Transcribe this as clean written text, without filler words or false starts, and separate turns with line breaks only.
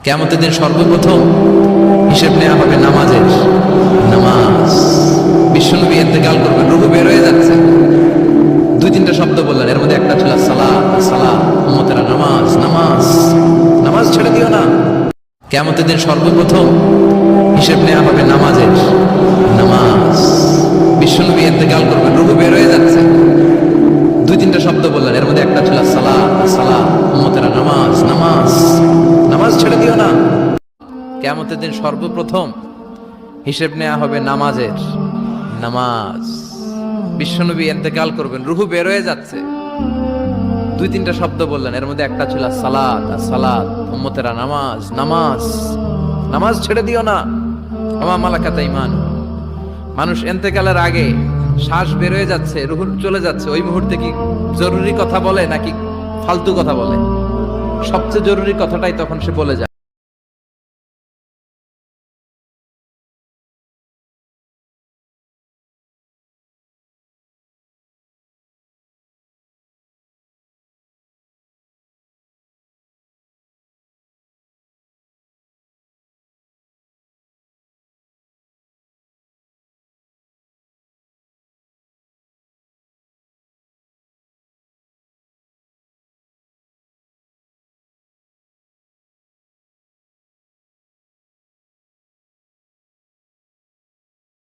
কিয়ামতের দিন সর্বপ্রথম হিসেব নেওয়া হবে নামাজের। নামাজ। বিশ্বনবী ইন্তেকাল করবেন, রূহ বের হয়ে যাচ্ছে। দুই তিনটা শব্দ বললেন, এর মধ্যে একটা ছিল সালাত। সালাত, উম্মতেরা নামাজ নামাজ নামাজ ছেড়ে দিও না। কিয়ামতের দিন সর্বপ্রথম হিসেব নেওয়া হবে নামাজের। নামাজ। বিশ্বনবী ইন্তেকাল করবেন, রূহ বের হয়ে যাচ্ছে। দুই তিনটা শব্দ বললেন, এর মধ্যে একটা ছিল সালাত। সালাত, উম্মতেরা নামাজ নামাজ নামাজ ছেড়ে দিও না। কিয়ামতের দিন সর্বপ্রথম হিসেব নেওয়া হবে নামাজের। নামাজ। বিশ্বনবী ইন্তেকাল করবেন, রূহ বের হয়ে যাচ্ছে। দুই তিনটা শব্দ বললেন, এর মধ্যে একটা ছিল সালাত। সালাত, উম্মতেরা নামাজ নামাজ নামাজ ছেড়ে দিও না। ওমা মালাকাত ঈমান। মানুষ ইন্তেকালের আগে শ্বাস বের হয়ে যাচ্ছে, রূহ চলে যাচ্ছে, ওই মুহূর্তে কি জরুরি কথা বলে নাকি ফালতু কথা বলে? সবচেয়ে জরুরি কথাটাই তখন সে বলে যায়।